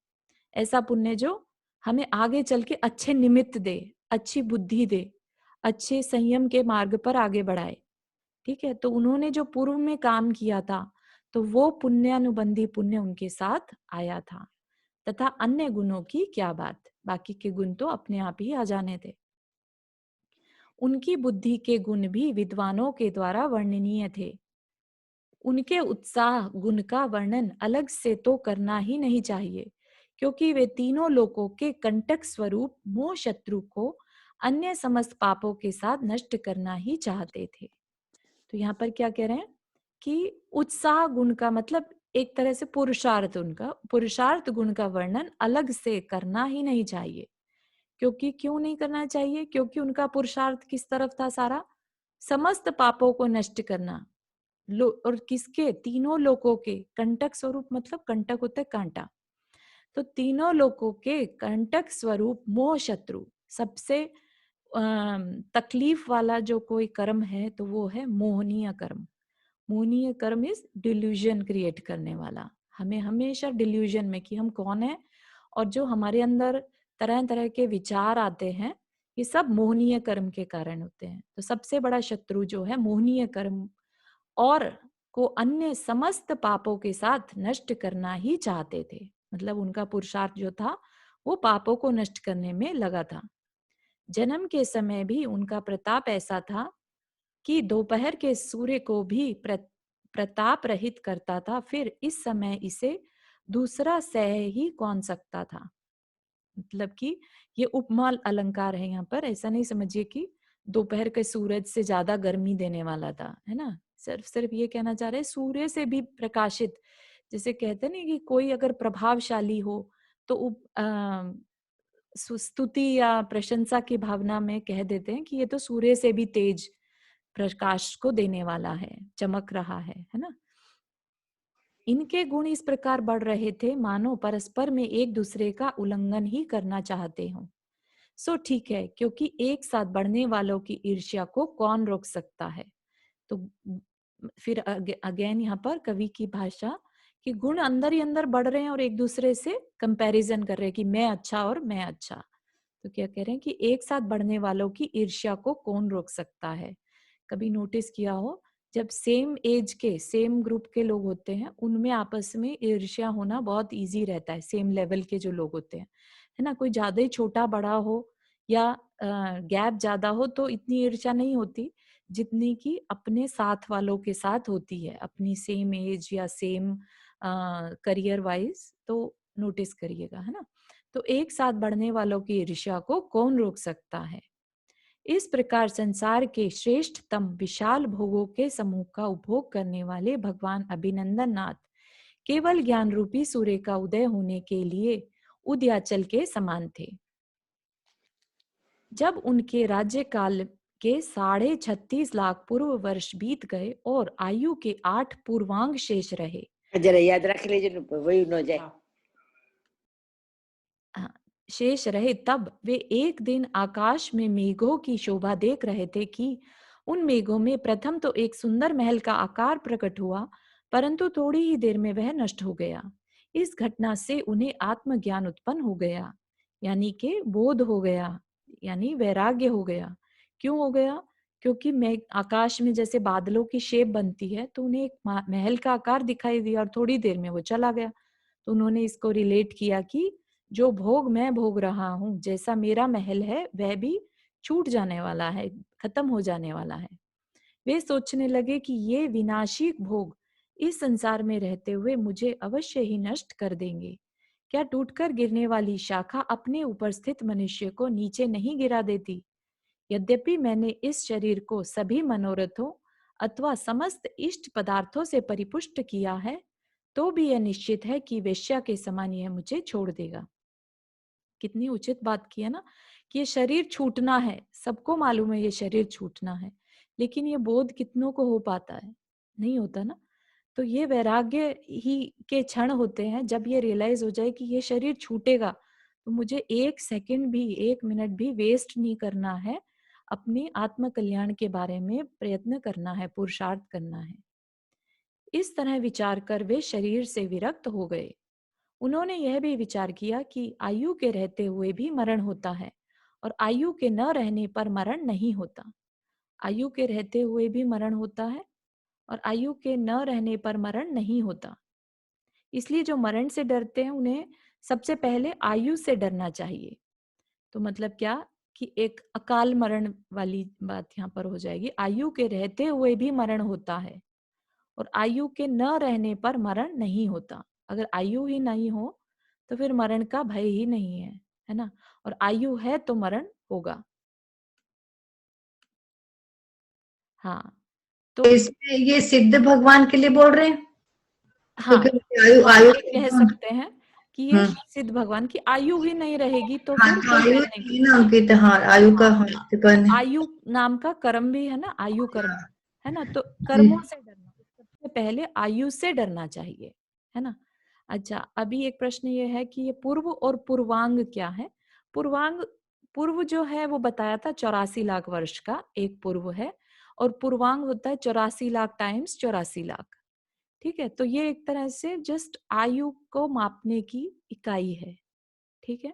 ऐसा पुण्य जो हमें आगे चल के अच्छे निमित्त दे, अच्छी बुद्धि दे, अच्छे संयम के मार्ग पर आगे बढ़ाए। ठीक है, तो उन्होंने जो पूर्व में काम किया था तो वो पुण्यानुबंधी पुण्य उनके साथ आया था, तथा अन्य गुणों की क्या बात, बाकी के गुण तो अपने आप ही आ जाने थे। उनकी बुद्धि के गुण भी विद्वानों के द्वारा वर्णनीय थे। उनके उत्साह गुण का वर्णन अलग से तो करना ही नहीं चाहिए, क्योंकि वे तीनों लोकों के कंटक स्वरूप मोह शत्रु को अन्य समस्त पापों के साथ नष्ट करना ही चाहते थे। तो यहाँ पर क्या कह रहे हैं कि उत्साह गुण का मतलब एक तरह से पुरुषार्थ, उनका पुरुषार्थ गुण का वर्णन अलग से करना ही नहीं चाहिए। क्योंकि क्यों नहीं करना चाहिए, क्योंकि उनका पुरुषार्थ किस तरफ था, सारा समस्त पापों को नष्ट करना। और किसके, तीनों लोकों के कंटक स्वरूप, मतलब कंटक होता है कांटा, तो तीनों लोकों के कंटक स्वरूप मोह शत्रु, सबसे तकलीफ वाला जो कोई कर्म है तो वो है मोहनीय कर्म। मोहनीय कर्म इज डिल्यूजन क्रिएट करने वाला, हमें हमेशा डिल्यूजन में कि हम कौन है, और जो हमारे अंदर तरह तरह के विचार आते हैं ये सब मोहनीय कर्म के कारण होते हैं। तो सबसे बड़ा शत्रु जो है मोहनीय कर्म, और को अन्य समस्त पापों के साथ नष्ट करना ही चाहते थे। मतलब उनका पुरुषार्थ जो था वो पापों को नष्ट करने में लगा था। जन्म के समय भी उनका प्रताप ऐसा था कि दोपहर के सूर्य को भी प्रताप रहित करता था, फिर इस समय इसे दूसरा सह ही कौन सकता था। मतलब कि ये उपमा अलंकार है, यहाँ पर ऐसा नहीं समझिए कि दोपहर के सूरज से ज्यादा गर्मी देने वाला था, है ना। सिर्फ सिर्फ ये कहना चाह रहे हैं सूर्य से भी प्रकाशित, जैसे कहते नहीं कि कोई अगर प्रभावशाली हो तो स्तुति या प्रशंसा की भावना में कह देते हैं कि ये तो सूर्य से भी तेज प्रकाश को देने वाला है, चमक रहा है ना। इनके गुण इस प्रकार बढ़ रहे थे मानो परस्पर में एक दूसरे का उल्लंघन ही करना चाहते हो। सो ठीक है, क्योंकि एक साथ बढ़ने वालों की ईर्ष्या को कौन रोक सकता है। तो फिर अगेन यहाँ पर कवि की भाषा कि गुण अंदर ही अंदर बढ़ रहे हैं और एक दूसरे से कंपैरिजन कर रहे हैं कि मैं अच्छा और मैं अच्छा। तो क्या कह रहे हैं कि एक साथ बढ़ने वालों की ईर्ष्या को कौन रोक सकता है। कभी नोटिस किया हो, जब सेम एज के सेम ग्रुप के लोग होते हैं उनमें आपस में ईर्ष्या होना बहुत इजी रहता है, सेम लेवल के जो लोग होते हैं, है ना। कोई ज्यादा ही छोटा बड़ा हो या गैप ज्यादा हो तो इतनी ईर्ष्या नहीं होती जितनी कि अपने साथ वालों के साथ होती है, अपनी सेम एज या सेम करियर वाइज। तो नोटिस करिएगा, है ना। तो एक साथ बढ़ने वालों की ईर्ष्या को कौन रोक सकता है। इस प्रकार संसार के श्रेष्ठतम विशाल भोगों के समूह का उपभोग करने वाले भगवान अभिनंदन नाथ केवल ज्ञान रूपी सूर्य का उदय होने के लिए उदयाचल के समान थे। जब उनके राज्य काल के 36.5 लाख पूर्व वर्ष बीत गए और आयु के 8 पूर्वांग शेष रहे। जरा याद रख लीजिए, वही न हो जाए। शेष रहे, तब वे एक दिन आकाश में मेघों की शोभा देख रहे थे कि उन मेघों में प्रथम तो एक सुंदर महल का आकार प्रकट हुआ, परंतु थोड़ी ही देर में वह नष्ट हो गया। इस घटना से उन्हें आत्मज्ञान उत्पन्न हो गया, यानी कि बोध हो गया, यानी वैराग्य हो गया। क्यों हो गया? क्योंकि मैं आकाश में जैसे बादलों की शेप बनती है, तो उन्हें एक महल का आकार दिखाई दिया और थोड़ी देर में वो चला गया। तो उन्होंने इसको रिलेट किया कि जो भोग मैं भोग रहा हूँ, जैसा मेरा महल है, वह भी छूट जाने वाला है, खत्म हो जाने वाला है। वे सोचने लगे कि ये विनाशी भोग इस संसार में रहते हुए मुझे अवश्य ही नष्ट कर देंगे। क्या टूटकर गिरने वाली शाखा अपने ऊपर स्थित मनुष्य को नीचे नहीं गिरा देती? यद्यपि मैंने इस शरीर को सभी मनोरथों अथवा समस्त इष्ट पदार्थों से परिपुष्ट किया है, तो भी यह निश्चित है कि वेश्या के समान यह मुझे छोड़ देगा। कितनी उचित बात की है ना, कि ये शरीर छूटना है, सबको मालूम है ये शरीर छूटना है, लेकिन ये बोध कितनों को हो पाता है? नहीं होता ना। तो ये वैराग्य ही के क्षण होते हैं जब ये रियलाइज हो जाए कि ये शरीर छूटेगा, तो मुझे एक सेकंड भी, एक मिनट भी वेस्ट नहीं करना है, अपने आत्म कल्याण के बारे में प्रयत्न करना है, पुरुषार्थ करना है। इस तरह विचार कर वे शरीर से विरक्त हो गए। उन्होंने यह भी विचार किया कि आयु के रहते हुए भी मरण होता है और आयु के न रहने पर मरण नहीं होता। आयु के रहते हुए भी मरण होता है और आयु के न रहने पर मरण नहीं होता। इसलिए जो मरण से डरते हैं उन्हें सबसे पहले आयु से डरना चाहिए। तो मतलब क्या कि एक अकाल मरण वाली बात यहाँ पर हो जाएगी। आयु के रहते हुए भी मरण होता है और आयु के न रहने पर मरण नहीं होता। अगर आयु ही नहीं हो तो फिर मरण का भय ही नहीं है ना। और आयु है तो मरण होगा। हाँ, तो इसमें ये सिद्ध भगवान के लिए बोल रहे हैं, हाँ, क्योंकि आयु हाँ आयु ये कह सकते हैं कि ये हम्म, सिद्ध भगवान की आयु ही नहीं रहेगी तो हाँ फिर तो कोई आयु कहने की। ही ना अंकित, हाँ आयु का, हाँ, हाँ कौन है? आयु नाम का कर्म भी है ना, आयु कर्म है ना। तो कर्मों हम्म, से डरना, सबसे पहले आयु से डरना चाहिए, है ना। अच्छा, अभी एक प्रश्न ये है कि ये पूर्व और पूर्वांग क्या है? पूर्वांग, पूर्व जो है वो बताया था 84 लाख वर्ष का एक पूर्व है, और पूर्वांग होता है 84 लाख टाइम्स 84 लाख। ठीक है, तो ये एक तरह से जस्ट आयु को मापने की इकाई है। ठीक है,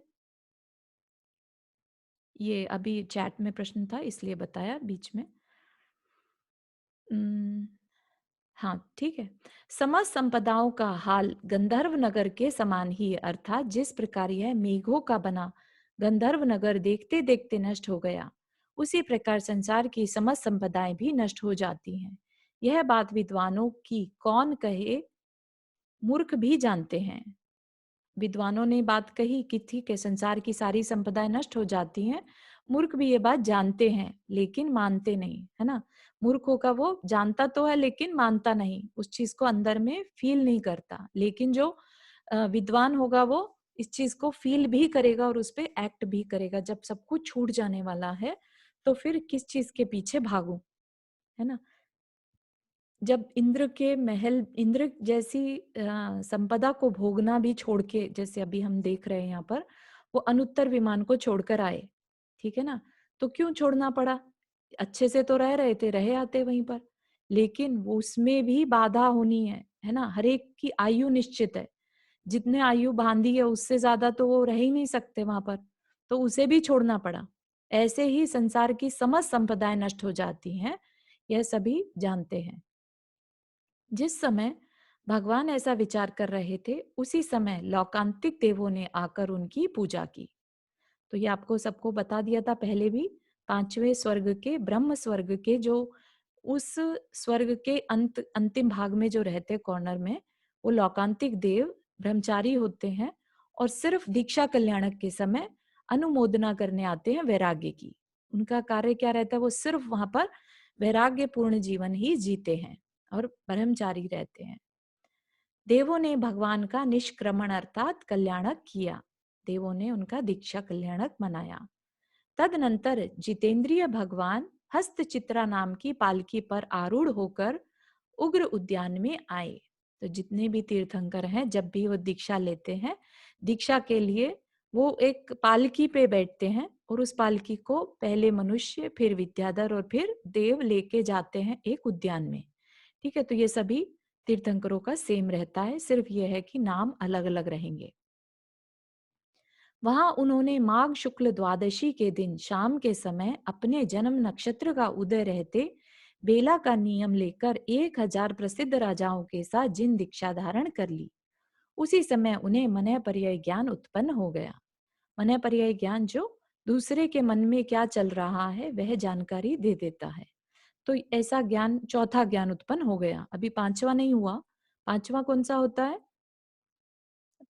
ये अभी चैट में प्रश्न था इसलिए बताया बीच में। हाँ, ठीक है। समस्त संपदाओं का हाल गंधर्व नगर के समान ही है, अर्थात जिस प्रकार यह मेघों का बना गंधर्व नगर देखते देखते नष्ट हो गया, उसी प्रकार संसार की समस्त संपदाएं भी नष्ट हो जाती हैं। यह बात विद्वानों की कौन कहे, मूर्ख भी जानते हैं। विद्वानों ने बात कही कि ठीक है, संसार की सारी संपदाएं नष्ट हो जाती हैं, मूर्ख भी ये बात जानते हैं लेकिन मानते नहीं, है ना। मूर्ख होगा वो जानता तो है लेकिन मानता नहीं, उस चीज को अंदर में फील नहीं करता। लेकिन जो विद्वान होगा वो इस चीज को फील भी करेगा और उस पर एक्ट भी करेगा। जब सब कुछ छूट जाने वाला है तो फिर किस चीज के पीछे भागूं, है ना। जब इंद्र के महल, इंद्र जैसी संपदा को भोगना भी छोड़ के, जैसे अभी हम देख रहे हैं यहाँ पर, वो अनुत्तर विमान को छोड़कर आए, ठीक है ना। तो क्यों छोड़ना पड़ा? अच्छे से तो रह रहे थे, रहे आते वहीं पर, लेकिन वो उसमें भी बाधा होनी है ना। हर एक की आयु निश्चित है, जितने आयु बांधी है उससे ज्यादा तो वो रह ही नहीं सकते वहां पर, तो उसे भी छोड़ना पड़ा। ऐसे ही संसार की समस्त संपदाएं नष्ट हो जाती हैं, यह सभी जानते हैं। जिस समय भगवान ऐसा विचार कर रहे थे, उसी समय लौकांतिक देवों ने आकर उनकी पूजा की। तो ये आपको सबको बता दिया था पहले भी। पांचवें स्वर्ग के, ब्रह्म स्वर्ग के, जो उस स्वर्ग के अंतिम भाग में जो रहते कॉर्नर में, वो लौकांतिक देव ब्रह्मचारी होते हैं और सिर्फ दीक्षा कल्याणक के समय अनुमोदना करने आते हैं वैराग्य की। उनका कार्य क्या रहता है? वो सिर्फ वहां पर वैराग्य पूर्ण जीवन ही जीते हैं और ब्रह्मचारी रहते हैं। देवों ने भगवान का निष्क्रमण अर्थात कल्याणक किया, देवों ने उनका दीक्षा कल्याणक मनाया। तदनंतर जितेंद्रिय भगवान हस्तचित्रा नाम की पालकी पर आरूढ़ होकर उग्र उद्यान में आए। तो जितने भी तीर्थंकर हैं, जब भी वो दीक्षा लेते हैं, दीक्षा के लिए वो एक पालकी पे बैठते हैं और उस पालकी को पहले मनुष्य, फिर विद्याधर और फिर देव लेके जाते हैं एक उद्यान में। ठीक है, तो ये सभी तीर्थंकरों का सेम रहता है, सिर्फ ये है कि नाम अलग अलग रहेंगे। वहां उन्होंने माघ शुक्ल द्वादशी के दिन शाम के समय अपने जन्म नक्षत्र का उदय रहते बेला का नियम लेकर 1000 प्रसिद्ध राजाओं के साथ जिन दीक्षा धारण कर ली। उसी समय उन्हें मनः पर्यय ज्ञान उत्पन्न हो गया। मनः पर्यय ज्ञान जो दूसरे के मन में क्या चल रहा है वह जानकारी दे देता है। तो ऐसा ज्ञान, चौथा ज्ञान उत्पन्न हो गया। अभी पांचवा नहीं हुआ। पांचवा कौन सा होता है?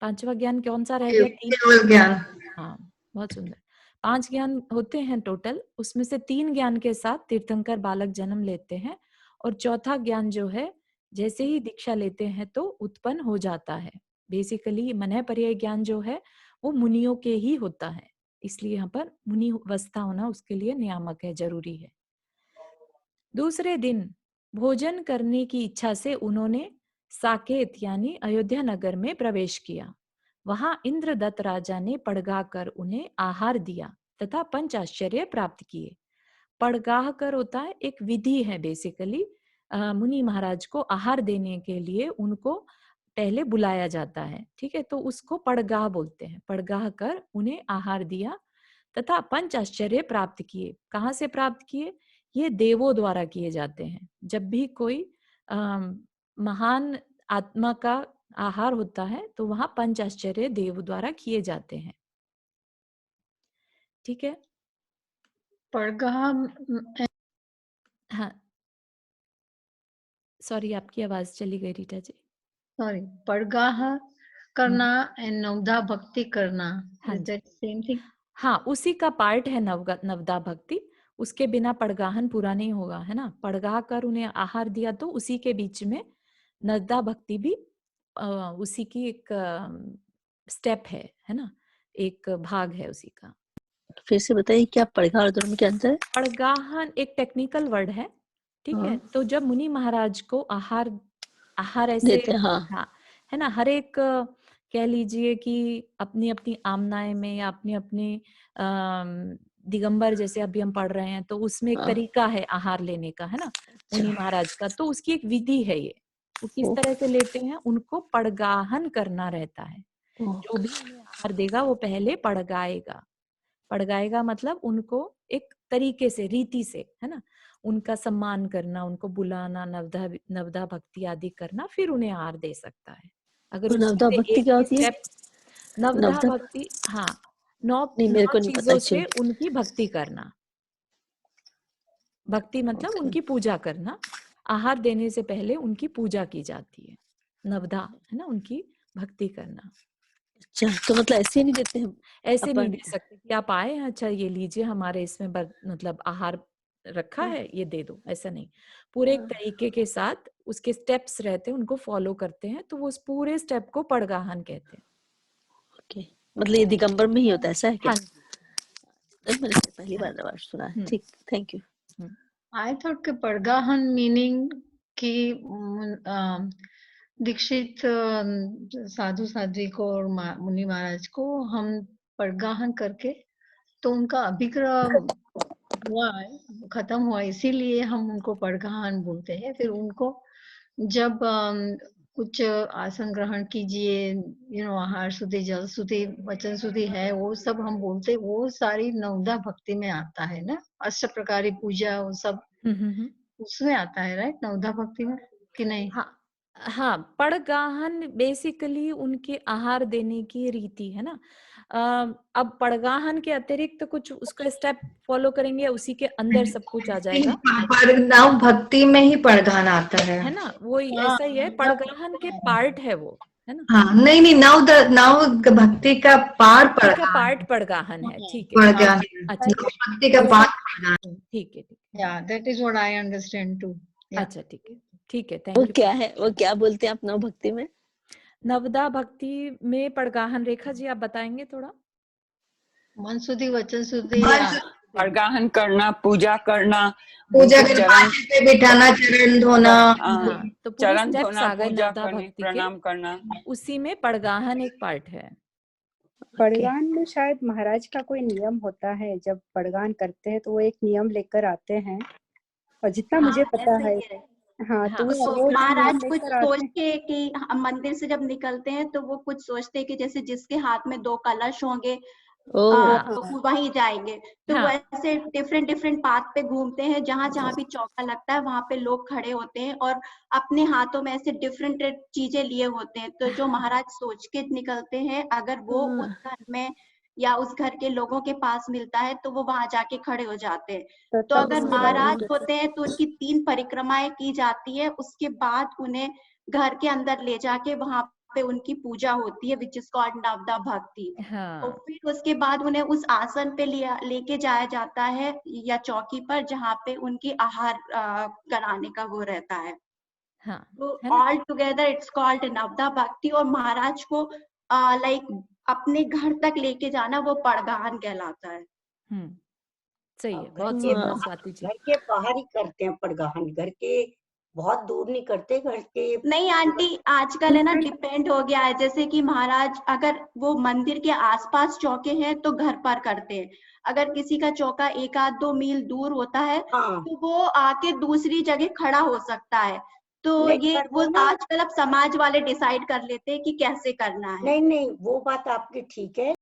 पांचवा ज्ञान कौन सा रह गया? केवल ज्ञान। हाँ, बहुत सुंदर। 5 ज्ञान होते हैं टोटल, उसमें से 3 ज्ञान के साथ तीर्थंकर बालक जन्म लेते हैं और चौथा ज्ञान जो है जैसे ही दीक्षा लेते हैं तो उत्पन्न हो जाता है। बेसिकली मनः पर्यय ज्ञान जो है वो मुनियों के ही होता है, इसलिए यहाँ पर मुनि अवस्था होना उसके लिए नियामक है, जरूरी है। दूसरे दिन भोजन करने की इच्छा से उन्होंने साकेत यानी अयोध्या नगर में प्रवेश किया। वहां इंद्रदत्त राजा ने पड़गा कर उन्हें आहार दिया तथा पंच आश्चर्य प्राप्त किए। पड़गाह कर होता है एक विधि है, बेसिकली मुनि महाराज को आहार देने के लिए उनको पहले बुलाया जाता है, ठीक है, तो उसको पड़गाह बोलते हैं। पड़गाह कर उन्हें आहार दिया तथा पंच आश्चर्य प्राप्त किए। कहाँ से प्राप्त किए? ये देवों द्वारा किए जाते हैं। जब भी कोई महान आत्मा का आहार होता है तो वहां पंच आश्चर्य देव द्वारा किए जाते हैं, ठीक है। पड़गाह हाँ, सॉरी आपकी आवाज चली गई रीटा जी। सॉरी, पड़गाह करना एंड नवदा भक्ति करना, हाँ इज जी। That same thing? हाँ, उसी का पार्ट है नवदा भक्ति। उसके बिना पड़गाहन पूरा नहीं होगा, है ना। पड़गाह कर उन्हें आहार दिया तो उसी के बीच में नवदा भक्ति भी उसी की एक स्टेप है ना, एक भाग है उसी का। फिर से बताइए क्या पड़गाह और दोनों में क्या अंतर है? पड़गाहन एक टेक्निकल वर्ड है, ठीक है। तो जब मुनि महाराज को आहार ऐसे देते हैं, हाँ। हाँ, है ना, हर एक कह लीजिए कि अपनी अपनी आमनाएं में या अपनी अपनी दिगंबर जैसे अभी हम पढ़ रहे हैं तो उसमें एक हाँ। तरीका है आहार लेने का, है ना, मुनि महाराज का। तो उसकी एक विधि है, ये वो किस ओ। तरह से लेते हैं, उनको पड़गाहन करना रहता है। जो भी उन्हें आहार देगा वो पहले पड़गाएगा। पड़गाएगा मतलब उनको एक तरीके से, रीति से, है ना, उनका सम्मान करना, उनको बुलाना, नवदा भक्ति आदि करना, फिर उन्हें आहार दे सकता है। अगर तो उसमें नवदा से भक्ति एक क्या भी होती है? स्टेप, नवदा नवदा भक्ति, हाँ, नौ नहीं, मेरे को नहीं पता चीजों से एक्चुअली। उनकी भक्ति करना। भक्ति मतलब उनकी पूजा करना। आहार देने से पहले उनकी पूजा की जाती है, नवदा, है ना, उनकी भक्ति करना। अच्छा, तो मतलब ऐसे नहीं देते हैं ऐसे नहीं अपन? दे सकते कि आप आए, अच्छा ये लीजिए, हमारे इसमें मतलब आहार रखा है, ये दे दो, ऐसा नहीं। पूरे एक तरीके के साथ उसके स्टेप्स रहते हैं, उनको फॉलो करते हैं, तो वो उस पूरे स्टेप को पड़गाहन कहते हैं। ओके, मतलब ये दिगंबर में ही होता है, ऐसा है क्या? हाँ जी। मैंने पहली बार सुना है। ठीक, थैंक यू। आई थॉट कि पड़गाहन मीनिंग कि दीक्षित साधु साध्वी को और मुनि महाराज को हम पड़गाहन करके तो उनका अभिक्रम हुआ है, खत्म हुआ, इसीलिए हम उनको पड़गाहन बोलते हैं। फिर उनको जब कुछ आसन ग्रहण कीजिए, आहार शुद्धि, जल शुद्धि, वचन शुद्धि है, वो सब हम बोलते, वो सारी नवदा भक्ति में आता है ना, अष्ट प्रकारी पूजा, वो सब उसमें आता है, राइट, नवदा भक्ति में, कि नहीं? हाँ, पड़गाहन बेसिकली उनके आहार देने की रीति है ना। अब पड़गाहन के अतिरिक्त तो कुछ उसका स्टेप फॉलो करेंगे, उसी के अंदर सब कुछ आ जाएगा। नव भक्ति में ही पड़गाहन आता है ना, वो ऐसा ही है, पड़गाहन के पार्ट है वो, है ना। हाँ, नहीं, नव भक्ति का पार्ट भक्ति का पार्ट पड़गाहन है, ठीक है। पड़गाहन, अच्छा, भक्ति का पार्ट, ठीक है, या that is what I understand too. अच्छा, ठीक है, वो थैंक यू। क्या है, वो क्या बोलते हैं आप नव भक्ति में? नवदा भक्ति में पड़गाहन, रेखा जी आप बताएंगे थोड़ा। मन शुद्धि, वचन शुद्धि, पड़गाहन करना, पूजा करना, पूजा उनके करना, पे बिठाना, चरण धोना, तो पूरे चरण स्टेप्स धोना, आ गए पूजा नवदा करनी, भक्ति के, प्रणाम करना। उसी में पड़गाहन एक पार्ट है। पड़गान में शायद महाराज का कोई नियम होता है, जब पड़गान करते हैं तो वो एक नियम लेकर आते हैं, और जितना मुझे पता है, हाँ, तो वो महाराज नियम कुछ लेकर आते सोच के कि हम मंदिर से जब निकलते हैं तो वो कुछ सोचते हैं कि जैसे जिसके हाथ में 2 कलश होंगे ओह वहीं जाएंगे। तो वो हाँ ऐसे डिफरेंट डिफरेंट पाथ पे घूमते हैं, जहां जहां भी चौका लगता है वहां पे लोग खड़े होते हैं और अपने हाथों में ऐसे डिफरेंट चीजें लिए होते हैं। तो जो महाराज सोच के निकलते हैं, अगर वो उस घर में या उस घर के लोगों के पास मिलता है तो वो वहां जाके खड़े हो जाते हैं। तो तब अगर उसके बाद महाराज होते हैं तो उनकी 3 परिक्रमाएं की जाती है, उसके बाद उन्हें घर के अंदर ले जाके वहां पे उनकी पूजा होती है, विच इज कॉल्ड नवदा भक्ति। और हाँ फिर उसके बाद उन्हें उस आसन पे लेके जाया जाता है या चौकी पर, जहाँ पे उनकी आहार कराने का वो रहता है। हाँ तो है ना। ऑल टुगेदर इट्स कॉल्ड नवदा भक्ति। और महाराज को लाइक अपने घर तक लेके जाना वो पड़गाहन कहलाता है। सही है, अब बहुत सुंदर स्वाति जी। घर के बाहर ही करते हैं पड़गाहन, घर के बहुत दूर नहीं करते, घर के। नहीं आंटी, आजकल है ना डिपेंड हो गया है, जैसे कि महाराज अगर वो मंदिर के आसपास चौके हैं तो घर पर करते हैं। अगर किसी का चौका 1-2 मील दूर होता है हाँ तो वो आके दूसरी जगह खड़ा हो सकता है। तो नहीं, ये पर वो वो ना, आजकल अब समाज वाले डिसाइड कर लेते हैं कि कैसे करना है। नहीं वो बात आपकी ठीक है,